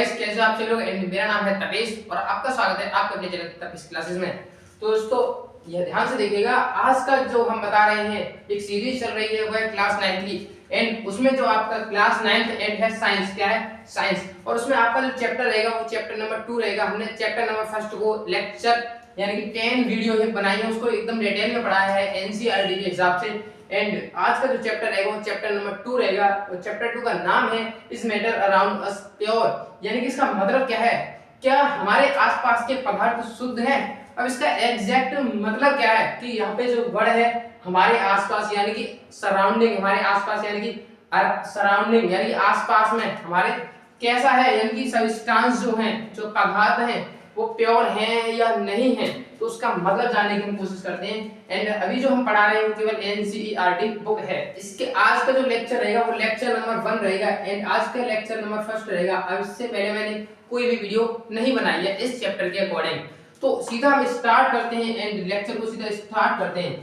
Guys, कैसे आप सब लोग। मेरा नाम है तपेश और आपका स्वागत है आपके अपने चैनल तपेश क्लासेस में। तो दोस्तों, यह ध्यान से देखिएगा, आज का जो हम बता रहे हैं एक सीरीज चल रही है, वो है क्लास 9 की। एंड उसमें जो आपका क्लास 9th एंड है साइंस, क्या है साइंस। और उसमें आपका जो चैप्टर रहेगा वो चैप्टर नंबर 2 रहेगा। हमने चैप्टर नंबर फर्स्ट को लेक्चर यानी कि 10 वीडियो बनाई है, उसको एकदम डिटेल में पढ़ाया है एनसीईआरटी के हिसाब से। एंड आज का जो चैप्टर रहेगा वो चैप्टर नंबर 2 रहेगा। और चैप्टर 2 का नाम है इस मैटर अराउंड अस प्योर, यानी कि इसका मतलब क्या है, क्या हमारे आसपास के पदार्थ शुद्ध हैं। अब इसका एग्जैक्ट मतलब क्या है कि यहाँ पे जो वर्ड है हमारे आसपास यानी कि सराउंडिंग, हमारे आसपास यानी कि सराउंडिंग यानी कि आसपास में हमारे कैसा है, यानी कि सब्सटेंस जो हैं, जो पदार्थ हैं वो प्योर हैं या नहीं हैं, तो उसका मतलब जानने की हम कोशिश करते हैं। एंड अभी जो हम पढ़ा रहे हैं वो केवल एनसीईआरटी बुक है। इसके आज का जो लेक्चर रहेगा वो लेक्चर नंबर 1 रहेगा एंड आज का लेक्चर नंबर फर्स्ट रहेगा। अब इससे पहले मैंने कोई भी वीडियो नहीं बनाई है इस चैप्टर के अकॉर्डिंग, तो सीधा हम स्टार्ट करते हैं एंड लेक्चर को सीधा स्टार्ट करते हैं।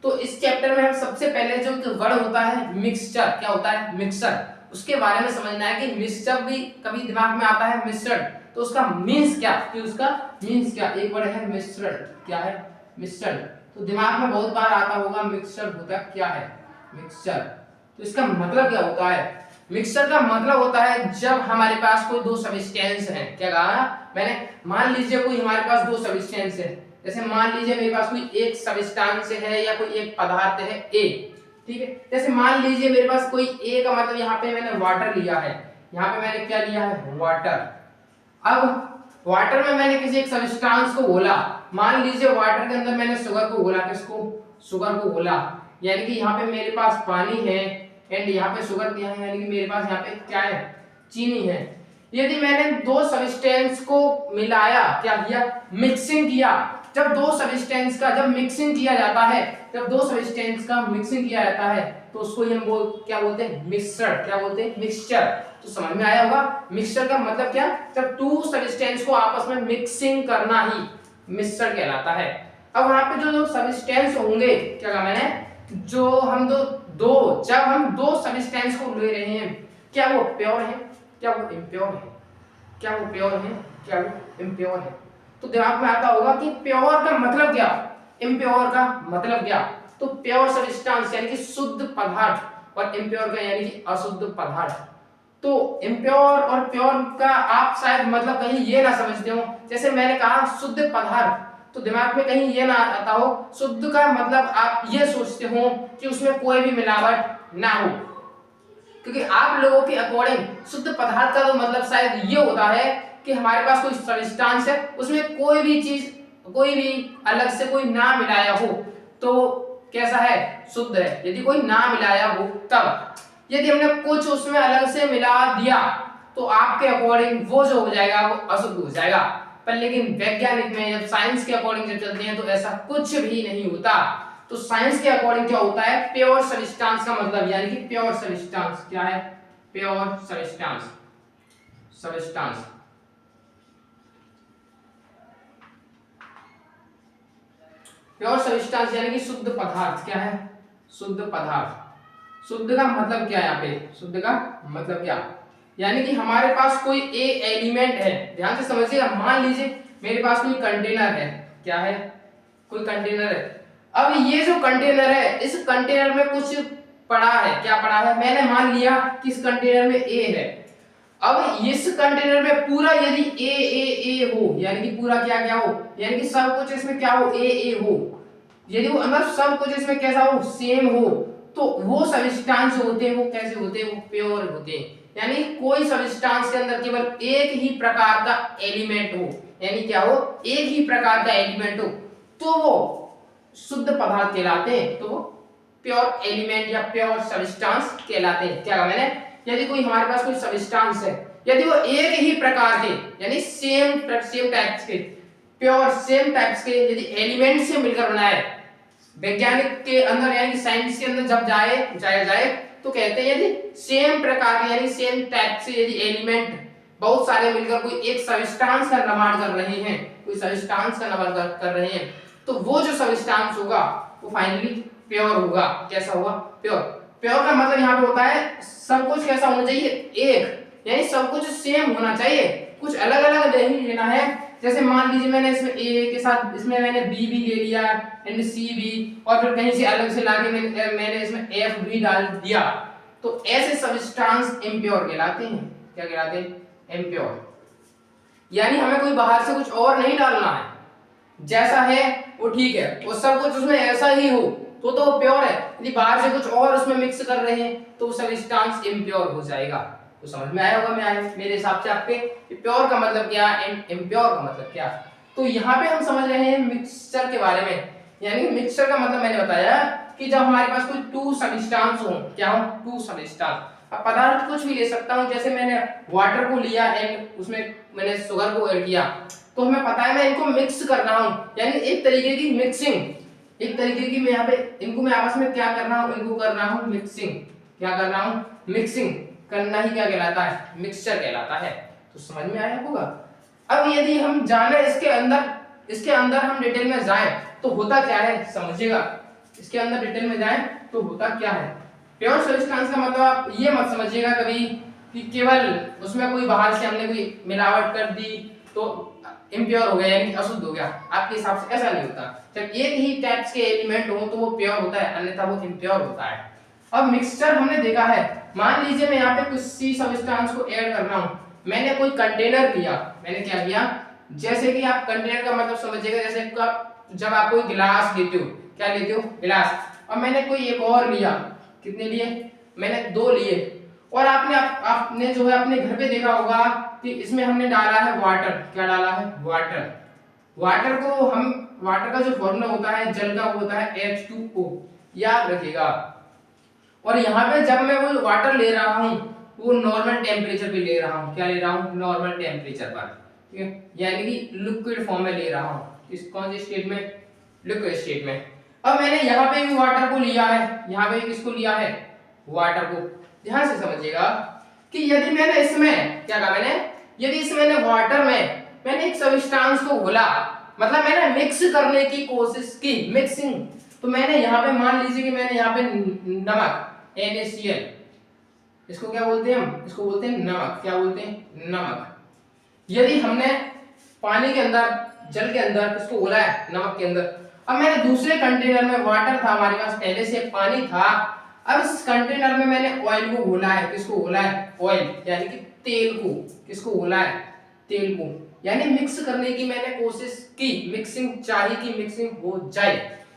तो इस चैप्टर में हम सबसे पहले जो वर्ड होता है मिक्सचर, क्या होता है मिक्सचर, उसके बारे में समझना है कि मिक्सचर भी कभी दिमाग में आता है मिक्सचर, तो उसका मींस क्या, कि उसका मींस क्या। एक वर्ड है मिक्सचर, क्या है मिक्सचर, तो दिमाग में बहुत बार आता होगा मिक्सचर होता क्या है मिक्सचर, तो इसका मतलब क्या होता है। मिक्सचर का मतलब होता है जब हमारे पास कोई दो सब्सटेंस हैं। क्या कहा मैंने, मान लीजिए कोई हमारे पास दो सब्सटेंस है, जैसे मान लीजिए मेरे पास कोई एक सब्सटेंस है या कोई एक पदार्थ है ए, ठीक है। जैसे मान लीजिए मेरे पास कोई ए का मतलब यहाँ पे मैंने वाटर लिया है, यहाँ पे मैंने क्या लिया है वाटर। अब वाटर में मैंने किसी एक सब्सटेंस को घोला, मान लीजिए वाटर के अंदर मैंने शुगर को घोला, किसको शुगर को घोला, यानी कि यहाँ पे मेरे पास पानी है एंड यहाँ पे शुगर दिया है, यानी कि मेरे पास यहाँ पे क्या है चीनी है। यदि मैंने दो सब्सटेंस को मिलाया, क्या किया मिक्सिंग किया, जब दो सब्सटेंस का जब मिक्सिंग किया जाता है, जब दो सब्सटेंस का मिक्सिंग किया जाता है तो उसको ही हम क्या बोलते हैं मिक्सचर, क्या बोलते हैं मिक्सचर। तो समझ में आया होगा मिक्सचर का मतलब क्या, जब टू सब्सटेंस को आपस में मिक्सिंग करना ही मिक्सचर कहलाता है। अब वहां पे जो सब्सटेंस होंगे, क्या कहा मैंने, जो हम जब हम दो सब्सटेंस को ले रहे हैं, क्या वो प्योर है, क्या वो इम्प्योर है, क्या वो प्योर है, क्या वो इम्प्योर है। तो दिमाग में आता होगा कि प्योर का मतलब क्या, इम्प्योर का मतलब क्या। तो प्योर सब्सटेंस यानी कि शुद्ध पदार्थ और इम्प्योर का यानी कि अशुद्ध पदार्थ। तो इम्प्योर और प्योर का आप शायद मतलब कहीं ये ना समझते हो, जैसे मैंने कहा शुद्ध पदार्थ, तो दिमाग में कहीं ये ना आता हो शुद्ध का मतलब आप ये सोचते हो कि उसमें कोई भी मिलावट ना हो, क्योंकि आप लोगों के अकॉर्डिंग शुद्ध पदार्थ का तो मतलब शायद ये होता है कि हमारे पास कोई सब्सटेंस है, उसमें कोई भी चीज कोई भी अलग से कोई ना मिलाया हो तो कैसा है शुद्ध है। यदि कोई ना मिलाया हो तब, यदि हमने कुछ उसमें अलग से मिला दिया तो आपके अकॉर्डिंग वो जो हो जाएगा वो अशुद्ध हो जाएगा। पर लेकिन वैज्ञानिक में जब साइंस के अकॉर्डिंग जब चलते हैं तो ऐसा कुछ भी नहीं होता। तो साइंस के अकॉर्डिंग क्या होता है प्योर सब्सटेंस का मतलब, यानी कि प्योर सब्सटेंस क्या है, pure substance, substance pure substance यानी कि शुद्ध पदार्थ, क्या है शुद्ध पदार्थ। शुद्ध का मतलब क्या है, यहाँ पे शुद्ध का मतलब क्या, यानी कि हमारे पास कोई ए एलिमेंट है, ध्यान से समझिएगा। मान लीजिए मेरे पास कोई कंटेनर है, क्या है कोई कंटेनर है। अब ये जो कंटेनर है इस कंटेनर में कुछ पड़ा है, क्या पड़ा है, मैंने मान लिया कि इस कंटेनर में ए है। अब इस कंटेनर में पूरा यदि ए हो, यानी कि पूरा क्या क्या हो, यानी कि सब कुछ इसमें क्या हो ए हो, यदि वो अंदर सब कुछ इसमें कैसा हो सेम हो, तो वो सब्सटेंस होते हैं वो कैसे होते हैं, वो प्योर होते हैं। यानी कोई सब्सटेंस के अंदर केवल एक ही प्रकार का एलिमेंट हो, यानी क्या हो एक ही प्रकार का एलिमेंट हो, तो वो शुद्ध पदार्थ कहलाते हैं, तो वो प्योर एलिमेंट या प्योर सब्सटेंस कहलाते हैं। क्या कहा मैंने, यदि कोई हमारे पास कोई सब्सटेंस है, यदि वो एक ही प्रकार के यानी सेम टाइप्स के प्योर सेम टाइप्स के यदि एलिमेंट से मिलकर बना है, वैज्ञानिक के अंदर यानी साइंस के अंदर जब जाए तो कहते हैं यदि सेम प्रकार के यानी सेम टाइप से यदि एलिमेंट बहुत सारे मिलकर कोई एक सब्सटेंस का निर्माण कर रहे हैं, कोई सब्सटेंस का निर्माण कर रहे हैं, तो वो जो सब्सटेंस होगा वो फाइनली प्योर होगा। कैसा होगा प्योर। प्योर का मतलब यहाँ पे होता है सब कुछ कैसा होना चाहिए एक, यानी सब कुछ सेम होना चाहिए, कुछ अलग अलग नहीं लेना है। जैसे मान लीजिए मैंने इसमें ए के साथ इसमें मैंने बी भी ले लिया एंड सी भी, और फिर कहीं से अलग से लाके मैंने इसमें एफ भी डाल दिया, तो ऐसे सब्सटेंस इम्प्योर कहलाते हैं। क्या कहलाते हैं? इम्प्योर। यानी हमें कोई बाहर से कुछ और नहीं डालना है, जैसा है वो ठीक है, वो सब कुछ उसमें ऐसा ही हो तो वो प्योर है। यदि बाहर से कुछ और उसमें मिक्स कर रहे हैं तो वो सब्सटेंस इम्प्योर हो जाएगा। तो समझ में आया होगा मेरे हिसाब से आपके प्योर का मतलब क्या एंड इम्प्योर का मतलब क्या। तो यहाँ पे हम समझ रहे हैं मिक्सचर के बारे में। यानी मिक्सचर का मतलब मैंने बताया कि जब हमारे पास कोई टू सब्सटेंस हो, क्या हो? Two substance. अब पदार्थ कुछ भी ले सकता हूँ, जैसे मैंने वाटर को लिया एंड उसमें मैंने शुगर को ऐड किया, तो हमें पता है मैं इनको मिक्स कर रहा हूँ, यानी एक तरीके की मिक्सिंग, एक तरीके की मैं यहाँ पे इनको मैं आपस में क्या कर रहा हूँ? इनको कर रहा हूँ मिक्सिंग। क्या कर रहा हूँ? मिक्सिंग करना ही क्या कहलाता है? मिक्सचर कहलाता है। तो समझ में आया होगा। अब यदि हम जाने इसके अंदर हम डिटेल में जाएं तो होता क्या है समझिएगा। इसके अंदर डिटेल में जाएं तो होता क्या है। प्योर सब्सटेंस का मतलब आप ये मत समझिएगा कभी कि केवल उसमें कोई बाहर से हमने कोई मिलावट कर दी तो इम्प्योर हो गया, यानी अशुद्ध हो गया। आपके हिसाब से ऐसा नहीं होता। जब एक ही टाइप्स के एलिमेंट हो तो वो प्योर होता है, अन्यथा वो इम्प्योर होता है। अब मिक्सचर हमने देखा है, मान लीजिए मैं यहाँ पे कुछ सी सब्सटेंस को ऐड कर रहा हूँ। मैंने कोई कंटेनर लिया, मैंने क्या किया? जैसे कि आप कंटेनर का मतलब समझिएगा, जैसे जब आप कोई गिलास लेते हो, क्या लेते हो? गिलास। अब मैंने कोई एक और लिया, कितने लिए? मैंने 2 लिए। और आपने जो है अपने घर पे देखा होगा कि इसमें हमने डाला है वाटर। क्या डाला है? वाटर। वाटर का जो फॉर्मूला होता है जल का, वो होता है H2O, याद रखिएगा। और यहाँ पे जब मैं वो वाटर ले रहा हूँ वो नॉर्मल टेम्परेचर पे ले रहा हूँ। क्या ले रहा हूँ? नॉर्मल टेम्परेचर पर, ठीक है, यानी कि लिक्विड फॉर्म में ले रहा हूँ। इस कौन सी स्टेट में? लिक्विड स्टेट में। अब मैंने यहाँ पे भी वाटर को लिया है, यहाँ पे किसको लिया है? वाटर को। ध्यान से समझिएगा कि यदि मैंने इसमें क्या कहा? यदि इसमें वाटर में मैंने एक सब्सटेंस को घोला, मतलब मैंने मिक्स करने की कोशिश की, मिक्सिंग। तो मैंने यहाँ पे मान लीजिए कि मैंने यहाँ पे नमक NaCl, इसको क्या बोलते हैं? हम इसको बोलते हैं नमक। क्या बोलते हैं? नमक। यदि हमने पानी के अंदर, जल के अंदर किसको घोला है? नमक के अंदर। अब मैंने दूसरे कंटेनर में वाटर था, हमारे पास पहले से पानी था, अब इस कंटेनर में मैंने ऑयल को घोला है। किसको घोला है? ऑयल, यानी कि तेल को। किसको घोला है? तेल को। यानी मिक्स करने की मैंने कोशिश की, मिक्सिंग चाहिए कि मिक्सिंग हो जाए,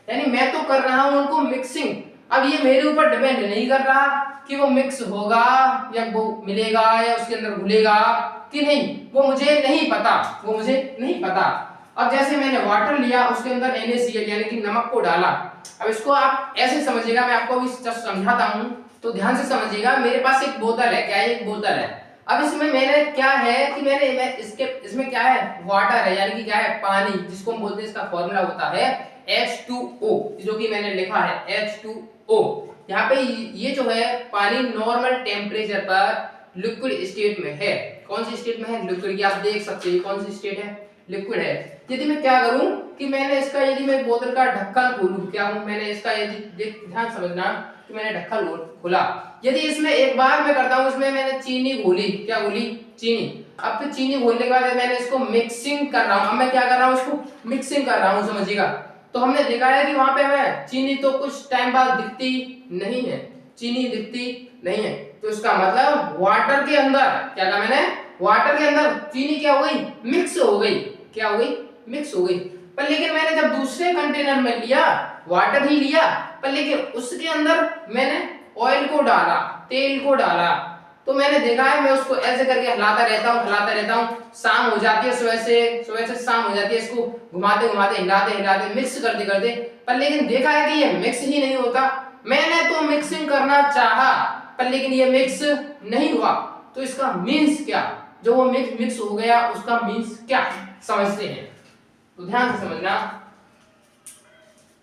यानी मैं तो कर रहा हूं उनको मिक्सिंग। अब ये मेरे ऊपर डिपेंड नहीं कर रहा कि वो मिक्स होगा या वो मिलेगा या उसके अंदर घुलेगा कि नहीं, वो मुझे नहीं पता, वो मुझे नहीं पता। अब जैसे मैंने वाटर लिया, उसके अंदर NaCl यानी कि नमक को डाला। अब इसको आप ऐसे समझिएगा, मैं आपको अभी जस्ट समझाता हूं तो ध्यान से समझिएगा। मेरे पास एक बोतल है, क्या है? एक बोतल है। अब इसमें मैंने क्या है कि इसमें क्या है? वाटर है, यानी कि क्या है? पानी, जिसको हम बोलते हैं, इसका फॉर्मूला होता है H2O, जो कि मैंने लिखा है H2O। यहाँ पे ये जो है पानी नॉर्मल टेम्परेचर पर लिक्विड स्टेट में है। कौन सी स्टेट में है? लिक्विड की। आप देख सकते हैं कौन सी स्टेट है? लिक्विड है। यदि मैं क्या करूं कि मैंने इसका, यदि मैं बोतल का ढक्कन खोलूं, क्या हूं? मैंने इसका, यदि ध्यान समझना कि मैंने ढक्कन खोला, यदि इसमें एक बार मैं करता हूं, इसमें मैंने चीनी घोली। क्या घोली? चीनी। अब तो चीनी घोलने के बाद मैंने इसको मिक्सिंग कर रहा हूं। अब मैं क्या कर रहा हूं? इसको मिक्सिंग कर रहा हूं, समझिएगा। तो हमने देखा है कि वहां पे हमें चीनी तो कुछ टाइम बाद दिखती नहीं है, चीनी दिखती नहीं है। तो इसका मतलब वाटर के अंदर, क्या कहा मैंने? वाटर के अंदर चीनी क्या हो गई? मिक्स हो गई। क्या हो गई? मिक्स हो गई। पर लेकिन मैंने जब दूसरे कंटेनर में लिया, वाटर ही लिया, पर लेकिन उसके अंदर मैंने ऑयल को डाला, तेल को डाला, तो मैंने देखा है मैं उसको ऐसे करके हिलाता रहता हूँ। शाम हो जाती है, सुबह से शाम हो जाती है, इसको घुमाते घुमाते हिलाते मिक्स करते, पर लेकिन देखा है कि ये मिक्स ही नहीं होता। मैंने तो मिक्सिंग करना चाहा, पर लेकिन ये मिक्स नहीं हुआ। तो इसका मीन्स क्या? जो वो मिक्स हो गया उसका मीन्स क्या समझते हैं, तो ध्यान से समझना।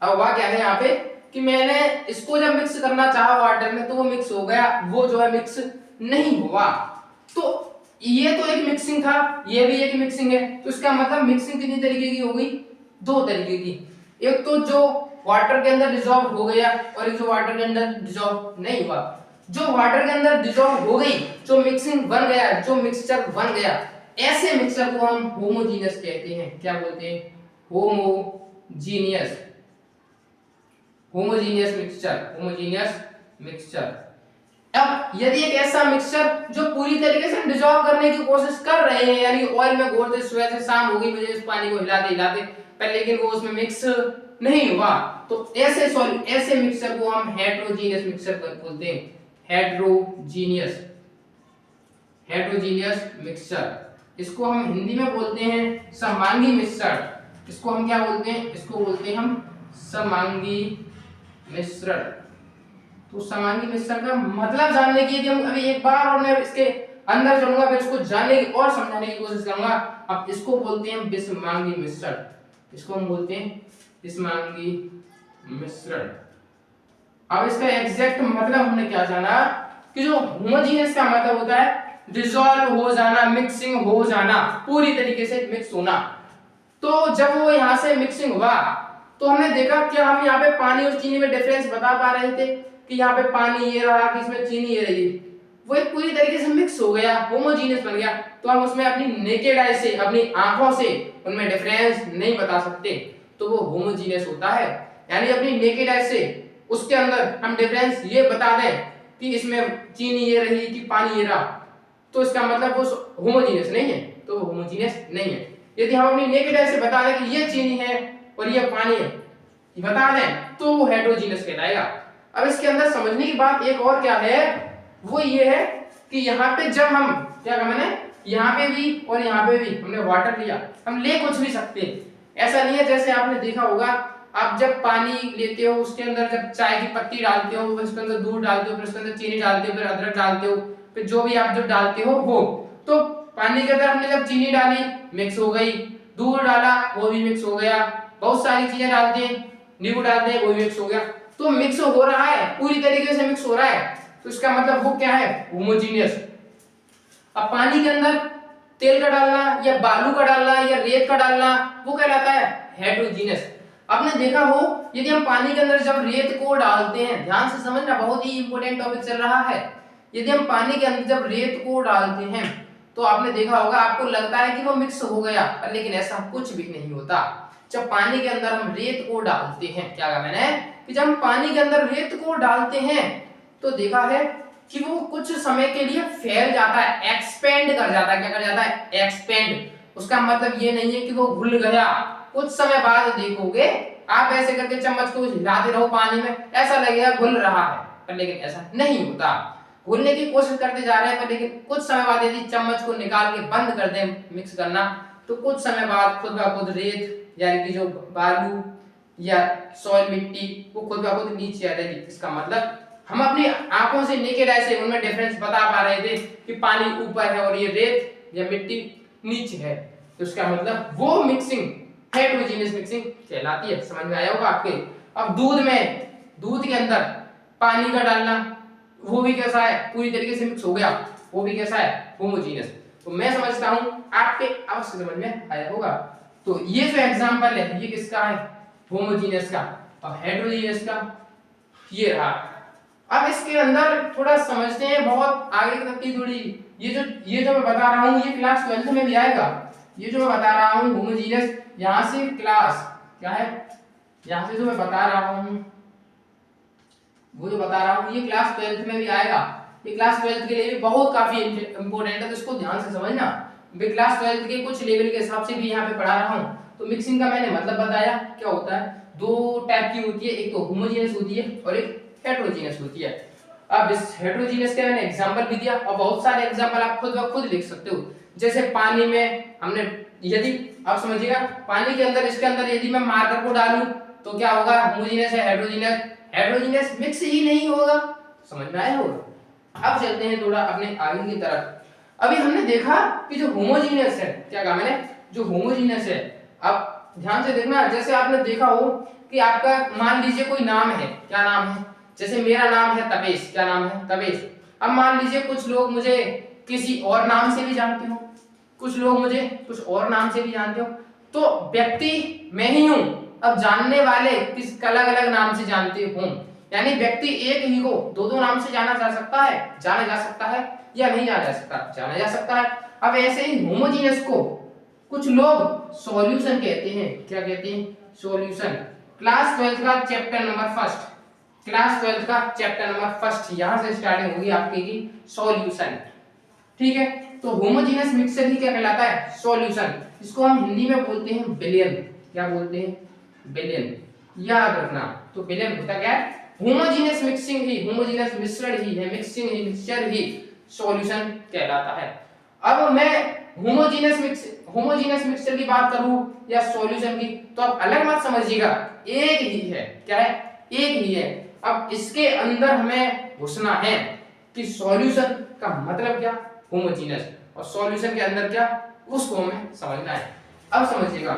अब हुआ क्या है यहाँ पे कि मैंने इसको जब मिक्स करना चाहा वाटर में तो वो मिक्स हो गया, वो जो है मिक्स नहीं हुआ। तो ये तो एक मिक्सिंग था, ये भी एक मिक्सिंग है। तो इसका मतलब मिक्सिंग कितनी तरीके की हो गई? 2 तरीके की। एक तो जो वाटर के अंदर डिसॉल्व हो गया और एक जो वाटर के अंदर डिसॉल्व नहीं हुआ। जो वाटर के अंदर डिसॉल्व हो गई, जो मिक्सिंग बन गया, जो मिक्सचर बन गया, ऐसे मिक्सचर को हम होमोजीनियस कहते हैं। क्या बोलते हैं? Homogeneous, homogeneous mixture, homogeneous mixture. अब यदि एक ऐसा मिक्सचर जो पूरी तरीके से डिसॉल्व करने की कोशिश कर रहे हैं, यानी ऑयल में घोरते सुबह से शाम हो गई मुझे इस पानी को हिलाते हिलाते, पर लेकिन वो उसमें मिक्स नहीं हुआ, तो ऐसे मिक्सचर को हम हेटेरोजीनियस मिक्सचर बोलते हैं। Heterogeneous, heterogeneous mixture. इसको हम हिंदी में बोलते हैं समांगी मिश्रण। इसको हम क्या बोलते हैं? इसको बोलते हैं हम समांगी मिश्रण। तो समांगी मिश्रण का मतलब जानने की यदि हम अभी एक बार और मैं इसके अंदर चलूंगा, फिर इसको जानने की और समझाने की कोशिश करूंगा। अब इसको बोलते हैं विषमांगी मिश्रण। इसको हम बोलते हैं विषमांगी मिश्रण। अब इसका एग्जैक्ट मतलब हमने क्या जाना कि जो होमोजेनियस का मतलब होता है डिसॉल्व हो जाना, मिक्सिंग हो जाना, पूरी तरीके से मिक्स होना। तो जब वो यहाँ से मिक्सिंग हुआ तो हमने देखा क्या हम यहाँ पे पानी और चीनी में डिफरेंस बता पा रहे थे कि यहाँ पे पानी ये रहा कि इसमें चीनी ये रही, वो एक पूरी तरीके से मिक्स हो गया, होमोजेनियस बन गया। तो हम उसमें अपनी नेकेड आई से, अपनी आंखों से उनमें डिफरेंस नहीं बता सकते, तो वो होमोजेनियस होता है। यानी अपनी नेकेड आई से उसके अंदर हम डिफरेंस ये बता दें कि इसमें चीनी ये रही कि पानी ये रहा, तो इसका मतलब वो होमोजेनियस नहीं है, तो वो होमोजेनियस नहीं है। यदि हम अपनी नेकेड आई से बता दें कि ये चीनी है और ये पानी है, ये बता दें, तो वो हेटेरोजीनियस कहलाएगा। अब इसके अंदर समझने की बात एक और क्या है, वो ये है कि यहाँ पे जब हम क्या कहा मैंने, यहाँ पे भी और यहाँ पे भी हमने वाटर लिया, हम ले कुछ भी सकते हैं। ऐसा नहीं है जैसे आपने देखा होगा, आप जब पानी लेते हो उसके अंदर जब चाय की पत्ती डालते हो, उसके अंदर दूध डालते हो, फिर उसके अंदर चीनी डालते हो, फिर अदरक डालते हो, फिर जो भी आप जो डालते हो वो, तो पानी के अंदर हमने जब चीनी डाली मिक्स हो गई, दूध डाला वो भी मिक्स हो गया, बहुत सारी चीजें डालते हैं, नींबू डालते हैं वो भी मिक्स हो गया, तो मिक्स हो रहा है, पूरी तरीके से मिक्स हो रहा है, तो इसका मतलब वो क्या है? होमोजेनियस। अब पानी के अंदर तेल का डालना या बालू का डालना या रेत का डालना वो कहलाता है हेटेरोजीनियस। आपने देखा हो यदि हम पानी के अंदर जब रेत को डालते हैं, ध्यान से समझना, बहुत ही इंपॉर्टेंट टॉपिक चल रहा है। यदि हम पानी के अंदर जब रेत को डालते हैं तो आपने देखा होगा, आपको लगता है कि वो मिक्स हो गया, पर लेकिन ऐसा कुछ भी नहीं होता। जब पानी के अंदर हम रेत को डालते हैं, क्या कहा मैंने कि जब हम पानी के अंदर रेत को डालते हैं तो देखा है कि वो कुछ समय के लिए फैल जाता है, एक्सपेंड कर जाता है। क्या कर जाता है? एक्सपेंड। उसका मतलब ये नहीं है कि वो घुल गया, कुछ समय बाद देखोगे आप ऐसे करके चम्मच को हिलाते रहो पानी में, ऐसा लगेगा घुल रहा है, पर लेकिन ऐसा नहीं होता। घुलने की कोशिश करते जा रहे हैं, पर लेकिन कुछ समय बाद यदि चम्मच को निकाल के बंद कर दें मिक्स करना, तो कुछ समय बाद खुद ब खुद रेत यानी कि जो बालू या सॉइल मिट्टी वो खुद ब खुद नीचे आ जाएगी। इसका मतलब हम अपनी आंखों से नेकेड आई से उनमें डिफरेंस बता पा रहे थे कि पानी ऊपर है और ये रेत या मिट्टी नीचे है, तो इसका मतलब वो मिक्सिंग हेटेरोजीनियस मिक्सिंग कहलाती है। समझ में आया होगा आपके। अब दूध में, दूध के अंदर पानी का डालना वो भी कैसा है? पूरी तरीके से मिक्स हो गया, वो भी कैसा है? होमोजीनियस। तो मैं समझता हूं आपके अवश्य समझ में आया होगा। तो ये जो एग्जांपल है ये किसका है? होमोजीनियस का। और हेटेरोजीनियस का ये रहा। अब इसके अंदर थोड़ा समझते हैं, बहुत आगे तक की थोड़ी, ये जो मैं बता रहा हूं ये क्लास 12th में भी आएगा। ये जो मैं बता रहा हूं होमोजीनियस, यहां से क्लास क्या है, यहां से जो मैं बता रहा हूं वो जो बता रहा हूं ये क्लास 12th में भी आएगा। ये क्लास 12th के लिए भी बहुत काफी इंपॉर्टेंट है, तो इसको ध्यान से समझना। मैं क्लास 12th के कुछ लेवल के हिसाब से भी यहाँ पे पढ़ा रहा हूँ। तो मिक्सिंग का मैंने मतलब बताया क्या होता है, दो टाइप की होती है, एक तो होमोजेनियस होती है और एक हेटेरोजीनियस होती है। अब इस हेटेरोजीनियस के मैंने एग्जांपल भी दिया और बहुत सारे एग्जांपल आप खुद ब खुद लिख सकते हो। जैसे पानी में हमने, यदि आप समझिएगा पानी के अंदर, इसके अंदर यदि मैं मार्कर को डालूं तो क्या होगा? होमोजेनियस है हेटेरोजीनियस? हेटेरोजीनियस मिक्स ही नहीं होगा। समझ में आया होगा। अब चलते हैं थोड़ा अपने आगे की तरफ। अभी हमने देखा कि जो होमोजेनियस है, क्या कहा मैंने, जो होमोजेनियस है, अब ध्यान से देखना, जैसे आपने देखा हो कि आपका मान लीजिए कोई नाम है, क्या नाम है, जैसे मेरा नाम है तपेश, क्या नाम है? तपेश। अब मान लीजिए कुछ लोग मुझे किसी और नाम से भी जानते हो, कुछ लोग मुझे कुछ और नाम से भी जानते हो, तो व्यक्ति मैं ही हूं। अब जानने वाले किस अलग अलग नाम से जानते हो, यानी व्यक्ति एक ही को दो दो नाम से जाना जा सकता है, या नहीं जाना जा सकता? जाना जा सकता है। अब ऐसे ही होमोजीनियस को कुछ लोग सॉल्यूशन कहते हैं। क्या कहते हैं? सॉल्यूशन। क्लास 12 का चैप्टर नंबर फर्स्ट, क्लास 12 का चैप्टर नंबर फर्स्ट यहां से स्टार्टिंग होगी आपकी की सॉल्यूशन। ठीक है, तो होमोजीनियस मिक्सचर ही क्या कहलाता है? सॉल्यूशन। इसको हम हिंदी में बोलते हैं विलयन। क्या बोलते हैं? विलयन। याद रखना। तो विलयन होता क्या है? होमोजीनियस मिक्सिंग ही, होमोजीनियस मिश्रण ही है, मिक्सिंग ही, मिक्सचर ही सॉल्यूशन कहलाता है। अब मैं होमोजीनियस मिक्सचर की बात करूं या सॉल्यूशन की, तो आप अलग मत समझिएगा, एक ही है। क्या है? एक ही है। अब इसके अंदर हमें घुसना है कि सॉल्यूशन का मतलब क्या, होमोजीनियस, और सॉल्यूशन के अंदर क्या, उसको हमें समझना है। अब समझिएगा,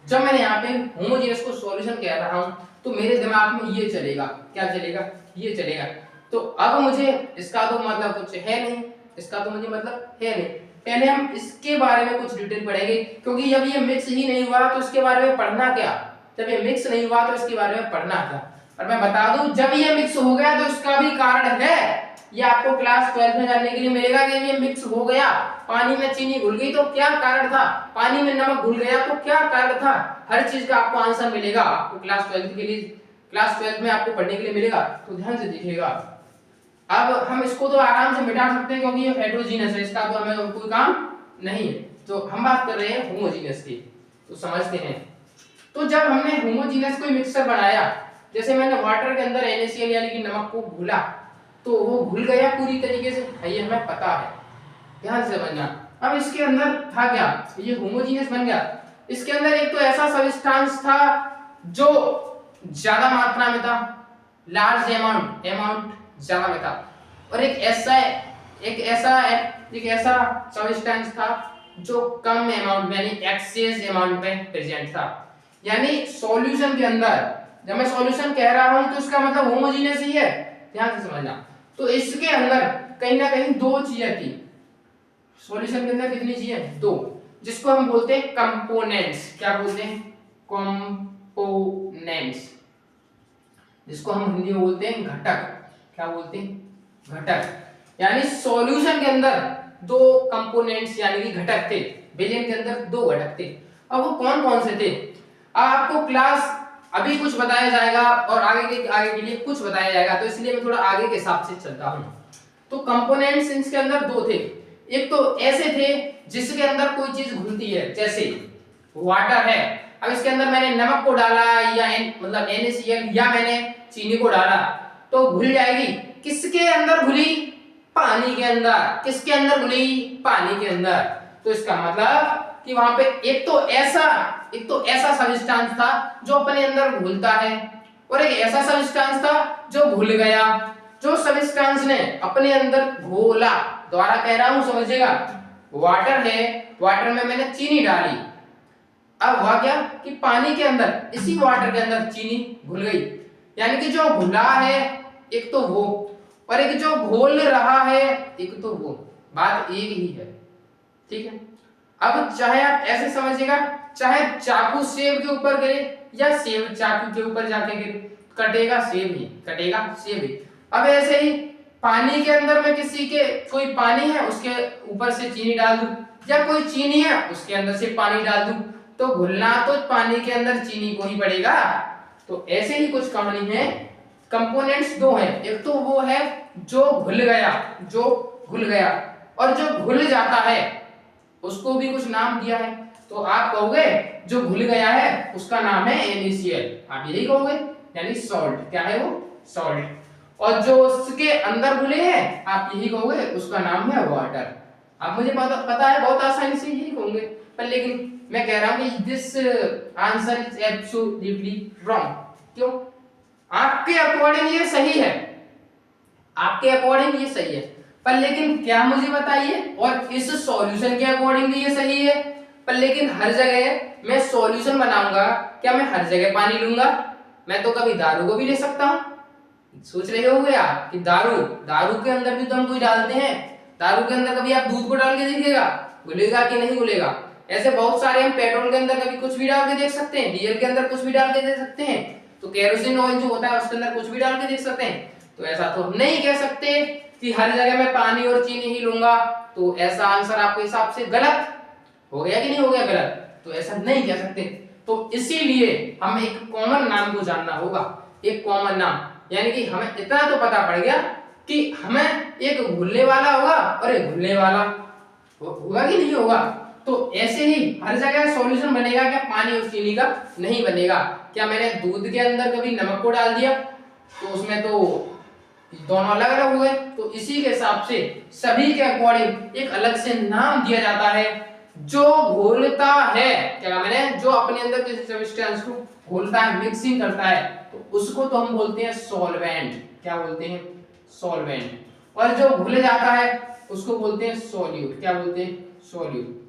जब मैंने यहाँ पे होमोजीनियस को सॉल्यूशन कह रहा हूं तो मेरे दिमाग में ये चलेगा। क्या चलेगा? ये चलेगा। तो अब मुझे इसका तो मतलब कुछ है नहीं, इसका तो मुझे मतलब है नहीं। पहले हम इसके बारे में कुछ डिटेल पढ़ेंगे, क्योंकि जब ये मिक्स ही नहीं हुआ तो इसके बारे में पढ़ना क्या, जब ये मिक्स नहीं हुआ तो इसके बारे में पढ़ना क्या। और मैं बता दूं, जब ये मिक्स हो गया तो इसका भी कारण है, ये आपको क्लास 12 में जानने के लिए मिलेगा कि ये मिक्स हो गया, पानी में चीनी घुल गई तो क्या कारण था, पानी में नमक घुल गया तो क्या कारण था। हर चीज का आपको आंसर मिलेगा, आपको क्लास 12 के लिए, क्लास 12 में आपको पढ़ने के लिए मिलेगा। तो ध्यान से देखिएगा। अब हम इसको तो आराम से मिटा सकते हैं क्योंकि ये हेटेरोजीनियस है, इसका तो हमें कोई काम नहीं है। तो हम बात कर रहे हैं होमोजीनियस की, तो समझते हैं। तो जब हमने होमोजीनियस कोई मिक्सचर बनाया, जैसे मैंने वाटर के अंदर NaCl यानी कि नमक को घुला, तो वो घुल गया पूरी तरीके से, ये हमें पता है, ध्यान से समझना। अब इसके अंदर था क्या, ये होमोजीनियस बन गया। इसके अंदर एक तो ऐसा सब्सटेंस था जो ज्यादा मात्रा में था, लार्ज अमाउंट ज्यादा में था, और एक ऐसा सब्सटेंस था जो कम अमाउंट यानी एक्सेस अमाउंट में प्रेजेंट था। यानी सॉल्यूशन के अंदर, जब मैं सॉल्यूशन कह रहा हूं तो इसका मतलब होमोजीनियस ही है, ध्यान से समझना। तो इसके अंदर कहीं ना कहीं दो चीजें थी, सॉल्यूशन के अंदर कितनी चीजें? दो, जिसको हम बोलते हैं कंपोनेंट्स। क्या बोलते हैं? कंपोनेंट्स, जिसको हम हिंदी में बोलते हैं घटक। क्या बोलते हैं? घटक। यानी सॉल्यूशन के अंदर दो कंपोनेंट्स यानी कि घटक थे, विलयन के अंदर दो घटक थे। अब वो कौन कौन से थे, आपको क्लास अभी कुछ बताया जाएगा और आगे के लिए कुछ बताया जाएगा, तो इसलिए मैं थोड़ा आगे के हिसाब से चलता हूं। तो कंपोनेंट्स इसके अंदर दो थे। एक तो ऐसे थे जिसके अंदर कोई चीज घुलती है, जैसे वाटर है। अब इसके अंदर मैंने नमक को डाला या मतलब NaCl या मैंने चीनी को डाला तो घुल जाएगी। किसके अंदर घुली? पानी के अंदर। किसके अंदर घुली? पानी के अंदर। तो इसका मतलब कि वहां पे एक तो ऐसा सब्सटेंस था जो अपने अंदर घुलता है, और एक ऐसा सब्सटेंस था जो घुल गया। जो सब्सटेंस ने अपने अंदर घोला, दोबारा कह रहा हूं समझिएगा, वाटर है, वाटर में मैंने चीनी डाली, अब हुआ क्या कि पानी के अंदर, इसी वाटर के अंदर चीनी घुल गई। यानी कि जो घुला है एक तो वो, और एक जो घोल रहा है एक तो वो, बात एक ही है। ठीक है, अब चाहे आप ऐसे समझिएगा, चाहे चाकू सेब के ऊपर गिरे या सेब चाकू के ऊपर जाके गिरे, कटेगा सेब ही, कटेगा सेब ही। अब ऐसे ही पानी के अंदर में किसी के, कोई पानी है उसके ऊपर से चीनी डाल दूं, या कोई चीनी है उसके अंदर से पानी डाल दूं, तो घुलना तो पानी के अंदर चीनी को ही पड़ेगा। तो ऐसे ही कुछ कहानी है। कंपोनेंट्स दो हैं, एक तो वो है जो घुल गया, और जो घुल जाता है उसको भी कुछ नाम दिया है। तो आप कहोगे जो घुल गया है उसका नाम है NaCl, आप यही कहोगे, यानी सॉल्ट। क्या है वो? सॉल्ट। और जो उसके अंदर घुले हैं आप यही कहोगे, उसका नाम है वाटर। आप मुझे पता है बहुत आसानी से यही कहोगे, पर लेकिन मैं कह रहा हूं कि this answer is absolutely wrong. क्यों? आपके अकॉर्डिंग ये सही है, आपके अकॉर्डिंग ये सही है, पर लेकिन क्या मुझे बताइए, और इस सॉल्यूशन के अकॉर्डिंग भी ये सही है, पर लेकिन हर जगह मैं सॉल्यूशन बनाऊंगा, क्या मैं हर जगह पानी लूंगा? मैं तो कभी दारू को भी ले सकता हूं। सोच रहे होगे आप कि दारू के अंदर भी तो हम कोई डालते हैं, दारू के अंदर कभी आप दूध को डाल के देखिएगा, घुलेगा कि नहीं घुलेगा। ऐसे बहुत सारे हम पेट्रोल के अंदर कभी कुछ भी डाल के देख सकते हैं, डीजल के अंदर कुछ भी डाल के देख सकते हैं, तो केरोसिन ऑयल जो होता है उसके अंदर कुछ भी डाल के देख सकते हैं। तो ऐसा तो हम नहीं कह सकते कि हर जगह मैं पानी और चीनी ही लूंगा, तो ऐसा आंसर आपके हिसाब से गलत हो गया कि नहीं हो गया गलत? तो ऐसा नहीं कह सकते। तो इसीलिए हमें एक कॉमन नाम को जानना होगा, एक कॉमन नाम, यानी कि हमें इतना तो पता पड़ गया कि हमें एक घुलने वाला होगा और एक घुलने वाला होगा कि नहीं होगा। तो ऐसे ही हर जगह सॉल्यूशन बनेगा क्या? पानी और चीनी का नहीं बनेगा। क्या मैंने दूध के अंदर कभी नमक को डाल दिया तो उसमें तो दोनों अलग अलग हुए। तो इसी के हिसाब से सभी के अकॉर्डिंग एक अलग से नाम दिया जाता है जो घोलता है, क्या मैंने जो अपने अंदर किसी सब्सटेंस को घोलता है, मिक्सिंग करता है, तो उसको तो हम बोलते हैं सॉल्वेंट। क्या बोलते हैं? सॉल्वेंट। और जो घुल जाता है उसको बोलते हैं सॉल्यूट। क्या बोलते हैं? सॉल्यूट।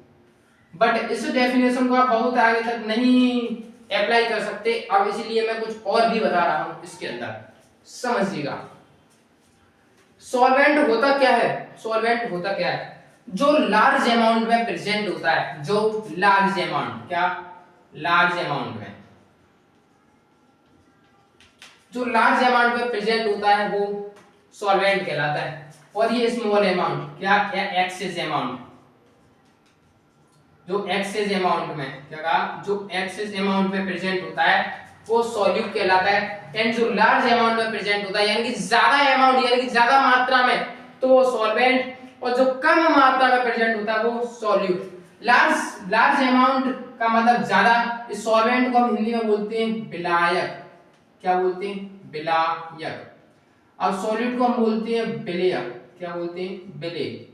बट इस डेफिनेशन को आप बहुत आगे तक नहीं अप्लाई कर सकते, अब इसलिए मैं कुछ और भी बता रहा हूं इसके अंदर, समझिएगा। सॉल्वेंट होता क्या है? सॉल्वेंट होता क्या है? जो लार्ज अमाउंट में प्रेजेंट होता है, जो लार्ज अमाउंट, क्या लार्ज अमाउंट में, जो लार्ज अमाउंट में प्रेजेंट होता है वो सॉल्वेंट कहलाता है। और ये स्मॉल अमाउंट, क्या एक्सेस अमाउंट, जो एक्सेस अमाउंट में, क्या कहा, जो एक्सेस अमाउंट में प्रेजेंट होता है वो सॉल्यूट कहलाता है। एंड जो लार्ज अमाउंट में प्रेजेंट होता है यानी कि ज्यादा अमाउंट, यानी कि ज्यादा मात्रा में, तो वो सॉल्वेंट, और जो कम मात्रा में प्रेजेंट होता है वो सॉल्यूट। लार्ज अमाउंट का मतलब ज्यादा, इस सॉल्वेंट को हम हिंदी में बोलते हैं विलायक। क्या बोलते हैं? विलायक। अब सॉल्यूट को हम बोलते हैं विलेय। क्या बोलते हैं? विलेय।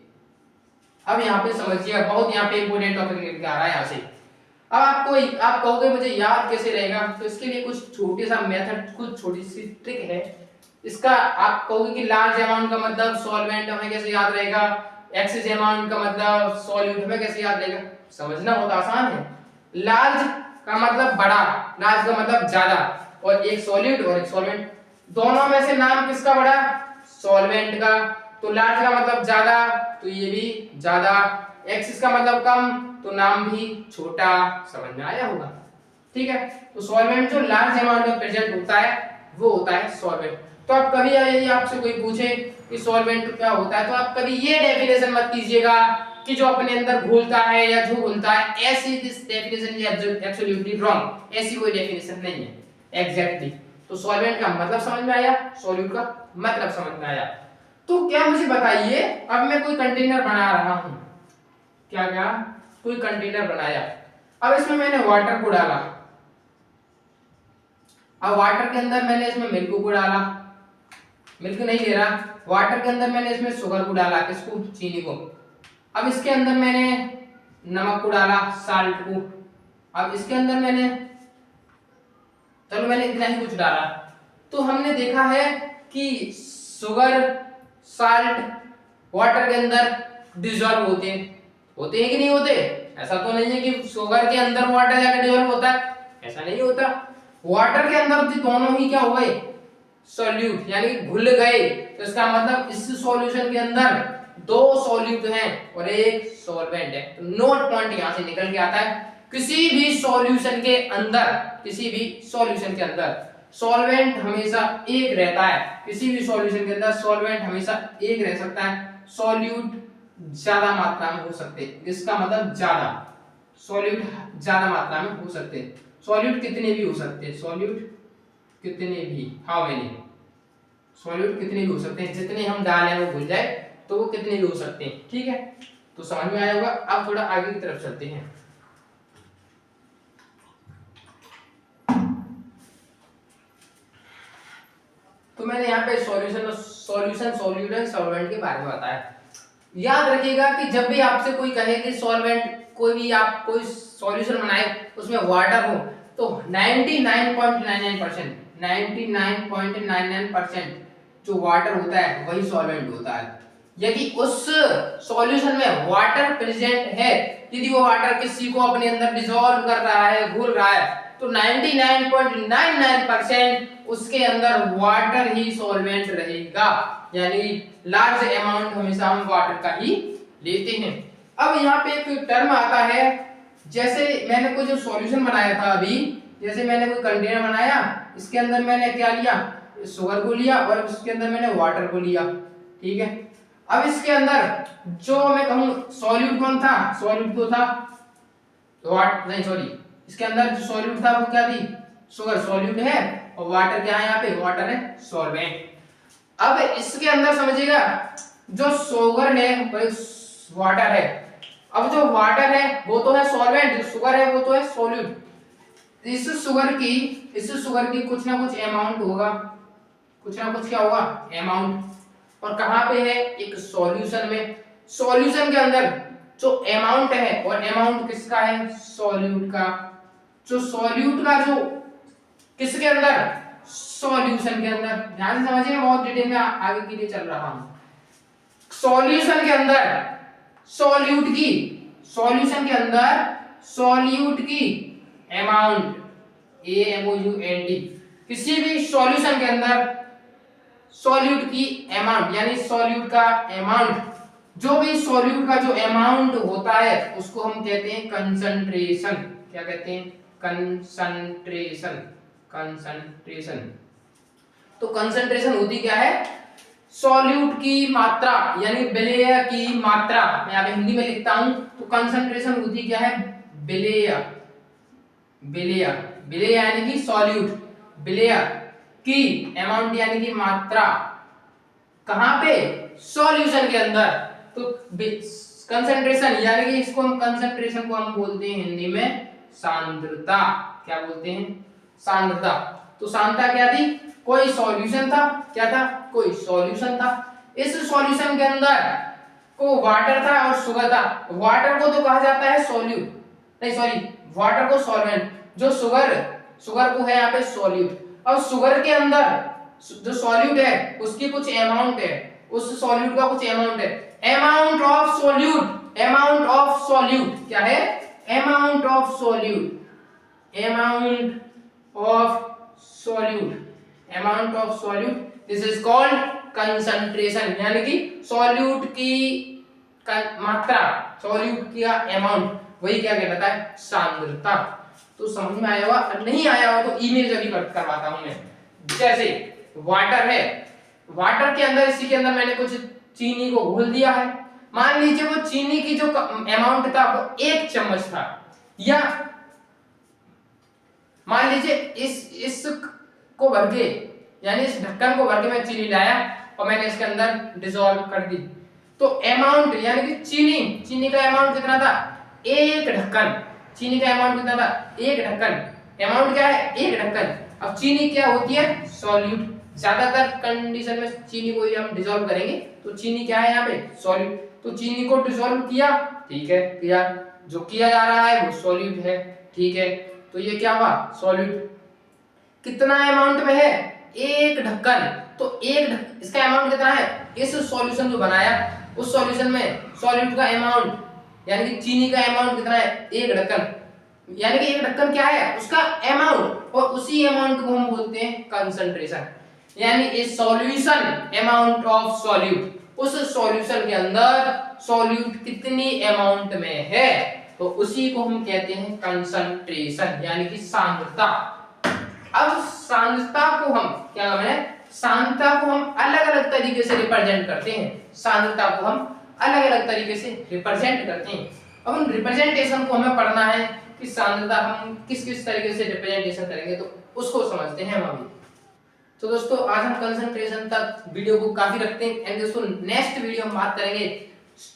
अब यहाँ पे समझिएगा, बहुत यहाँ पे इंपोर्टेंट टॉपिक निकल के आ रहा है यहाँ से। अब आप कहोगे मुझे याद कैसे रहेगा, तो इसके लिए कुछ छोटे सा मेथड, कुछ छोटी सी ट्रिक है। इसका आप कहोगे कि लार्ज अमाउंट का मतलब सॉल्वेंट हमें कैसे याद रहेगा, एक्सेस अमाउंट का मतलब सॉल्यूट हमें कैसे याद रहेगा? समझना बहुत आसान है। लार्ज का मतलब बड़ा, लार्ज का मतलब ज्यादा, और एक सॉल्यूट और एक सॉल्वेंट, दोनों में से नाम किसका बड़ा? सॉल्वेंट का। तो लार्ज का मतलब ज्यादा, तो ये भी ज्यादा, एक्सेस का मतलब कम, तो नाम भी छोटा। समझ में आया होगा? ठीक है। तो सॉल्वेंट जो लार्ज अमाउंट में प्रेजेंट होता है वो होता है सॉल्वेंट। तो आप कभी यदि आपसे कोई पूछे कि सॉल्वेंट क्या होता है, तो आप कभी ये डेफिनेशन मत कीजिएगा कि जो अपने अंदर घुलता है या जो घुलता है, ऐसी this definition is absolutely wrong. ऐसी कोई डेफिनेशन नहीं है एग्जैक्टली। तो सॉल्वेंट का मतलब समझ में आया, सॉल्यूट का मतलब समझ में आया। तो क्या मुझे बताइए, अब मैं कोई कंटेनर बना रहा हूं, क्या क्या कोई कंटेनर बनाया, अब इसमें मैंने वाटर को डाला, अब वाटर के अंदर मैंने इसमें मिल्क को डाला, मिल्क नहीं ले रहा, वाटर के अंदर मैंने इसमें शुगर को डाला, किसको? चीनी को। अब इसके अंदर मैंने नमक को डाला, साल्ट को। अब इसके अंदर मैंने, चलो मैंने इतना ही कुछ डाला। तो हमने देखा है कि शुगर, साल्ट वाटर के अंदर डिसॉल्व होते हैं कि नहीं होते? ऐसा तो नहीं है कि शुगर के अंदर वाटर जाकर डिसॉल्व होता है, ऐसा नहीं होता। वाटर के अंदर दोनों ही क्या हो गए? सॉल्यूट, यानी घुल गए। तो इसका मतलब इस सॉल्यूशन के अंदर दो सॉल्यूट हैं और एक सॉल्वेंट है। तो नोट पॉइंट यहां से निकल के आता है, किसी भी सॉल्यूशन के अंदर, किसी भी सॉल्यूशन के अंदर सॉल्वेंट हमेशा एक रहता है। किसी भी सॉल्यूशन के अंदर सॉल्वेंट हमेशा एक रह सकता है, सॉल्यूट ज्यादा मात्रा में हो सकते हैं। इसका मतलब ज्यादा, सॉल्यूट ज्यादा मात्रा में हो सकते हैं। सॉल्यूट कितने भी हो सकते हैं, सॉल्यूट कितने भी, हाउ मेनी, सॉल्यूट कितने भी हो सकते हैं, जितने हम डालें वो घुल जाए तो वो कितने भी हो सकते हैं। ठीक है, तो समझ में आया होगा। अब थोड़ा आगे की तरफ चलते हैं। तो मैंने यहाँ पे सॉल्यूशन, सॉल्यूट एंड सॉल्वेंट के बारे में बताया। याद रखिएगा कि जब भी आपसे कोई कहे कि सॉल्वेंट, कोई भी आप कोई सॉल्यूशन बनाए उसमें वाटर हो, तो 99.99% 99.99% जो वाटर होता है वही सॉल्वेंट होता है। यदि उस सॉल्यूशन में वाटर प्रेजेंट है, यदि वो वाटर किसी को अपने अंदर डिसॉल्व कर रहा है, घुल रहा है, तो 99.99% उसके अंदर वाटर ही सॉल्वेंट रहेगा। यानी लार्ज अमाउंट हमेशा हम वाटर का ही लेते हैं। अब यहाँ पे एक टर्म आता है, जैसे मैंने कोई जो सॉल्यूशन बनाया था अभी, जैसे मैंने कोई कंटेनर बनाया, इसके अंदर मैंने क्या लिया? शुगर को लिया और उसके अंदर मैंने वाटर को लिया। ठीक है, अब इसके अंदर जो मैं कहूँ सॉल्यूट कौन था, सॉल्यूट तो था नहीं सॉरी, इसके अंदर जो सॉल्यूट था वो क्या थी, शुगर सॉल्यूट है, और वाटर क्या है यहाँ पे, वाटर है सॉल्वेंट। अब इसके अंदर समझिएगा जो शुगर है वो वाटर है, अब जो वाटर है वो तो है सॉल्वेंट, जो शुगर है वो तो है सॉल्यूट। इस शुगर की कुछ ना कुछ अमाउंट होगा, कुछ ना कुछ क्या होगा, अमाउंट, और कहाँ पे है, एक सॉल्यूशन में। सॉल्यूशन के अंदर जो अमाउंट है, और अमाउंट किसका है, सॉल्यूट का, जो सॉल्यूट का जो किसके अंदर, सॉल्यूशन के अंदर। ध्यान से समझिए, बहुत डिटेल में आगे के लिए चल रहा हूं। सॉल्यूशन के अंदर सॉल्यूशन के अंदर सॉल्यूट की अमाउंट, AMOUNT, किसी भी सॉल्यूशन के अंदर सॉल्यूट की अमाउंट, यानी सॉल्यूट का अमाउंट, जो भी सॉल्यूट का जो अमाउंट होता है उसको हम कहते हैं कंसंट्रेशन। क्या कहते हैं, कंसंट्रेशन। तो कंसंट्रेशन होती क्या है, सॉल्यूट की मात्रा, यानी विलेय की मात्रा। मैं यहाँ पे हिंदी में लिखता हूं, तो कंसंट्रेशन होती क्या है, विलेय यानी कि सॉल्यूट, विलेय की अमाउंट यानी कि मात्रा, कहां पे, सॉल्यूशन के अंदर। तो कंसंट्रेशन यानी कि इसको हम कंसंट्रेशन को हम बोलते हैं हिंदी में सांद्रता। क्या बोलते हैं, सांद्रता। तो सांद्रता क्या थी, कोई सॉल्यूशन था, क्या था, कोई सॉल्यूशन था, इस सॉल्यूशन के अंदर को वाटर था और शुगर था। वाटर को तो कहा जाता है सॉल्यूट, नहीं सॉरी, वाटर को सॉल्वेंट, जो शुगर को है यहाँ पे सॉल्यूट। अब शुगर के अंदर जो सॉल्यूट है उसकी कुछ अमाउंट है, उस सॉल्यूट का कुछ अमाउंट है, अमाउंट ऑफ सॉल्यूट, क्या है, amount of solute, this is called concentration, यानी कि सॉल्यूट की मात्रा, सॉल्यूट का अमाउंट, वही क्या कहलाता है, सांद्रता। तो समझ में आया होगा, नहीं आया हो तो ईमेल जब भी करवाता हूं मैं। जैसे वाटर है, वाटर के अंदर, इसी के अंदर मैंने कुछ चीनी को घोल दिया है, मान लीजिए वो चीनी की जो अमाउंट था वो 1 चम्मच था, या मान लीजिए इस को भर के, यानी इस ढक्कन को भर के मैं चीनी लाया और मैंने इसके अंदर डिसॉल्व कर दी, तो अमाउंट यानी कि चीनी का अमाउंट कितना था, 1 ढक्कन। चीनी का अमाउंट कितना था, 1 ढक्कन। अमाउंट क्या है, 1 ढक्कन। अब चीनी क्या होती है, सॉल्यूट। ज्यादातर कंडीशन में चीनी को ही हम डिसॉल्व करेंगे, तो चीनी क्या है यहाँ पे, सॉल्यूट। तो चीनी को डिसॉल्व किया, ठीक है, किया, जो किया जा रहा है वो सॉल्यूट है, ठीक है। तो ये क्या हुआ, सॉल्यूट। कितना अमाउंट में है, 1 ढक्कन। तो इसका अमाउंट कितना है, इस सॉल्यूशन जो बनाया उस सॉल्यूशन में सॉल्यूट का अमाउंट यानी कि चीनी का अमाउंट कितना है, 1 ढक्कन। यानी कि 1 ढक्कन क्या है, उसका अमाउंट, और उसी अमाउंट को हम बोलते हैं कंसंट्रेशन, यानी इस सॉल्यूशन अमाउंट ऑफ सॉल्यूट, उस सॉल्यूशन के अंदर सॉल्यूट कितनी अमाउंट में है, तो उसी को हम कहते हैं कंसंट्रेशन, यानी कि सांद्रता। अब सांद्रता को हम क्या है, सांद्रता को हम अलग-अलग तरीके से रिप्रेजेंट करते हैं, सांद्रता को हम अलग-अलग तरीके से रिप्रेजेंट करते हैं। अब उन रिप्रेजेंटेशन को हमें पढ़ना है कि सांद्रता हम किस-किस तरीके से रिप्रेजेंटेशन करेंगे, तो उसको समझते हैं हम अभी। तो दोस्तों आज हम कंसंट्रेशन तक वीडियो को काफी रखते हैं, एंड दोस्तों नेक्स्ट वीडियो हम बात करेंगे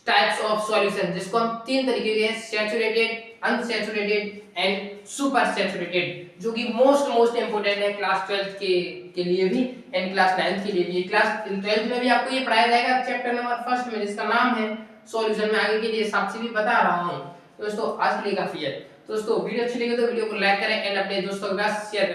टाइप्स ऑफ सॉल्यूशन, जिसको हम 3 तरीके के, saturated, unsaturated and super saturated, जो कि मोस्ट इंपोर्टेंट है क्लास 12 के लिए भी एंड क्लास 9 के लिए भी। क्लास 12 में भी आपको ये पढ़ाया जाएगा चैप्टर नंबर 1 में, जिसका नाम है सॉल्यूशन। में आगे के लिए हिसाब से भी बता रहा हूं। दोस्तों आज के लिए काफी है। दोस्तों वीडियो अच्छी लगी तो वीडियो को लाइक करें एंड अपने दोस्तों के साथ शेयर करें।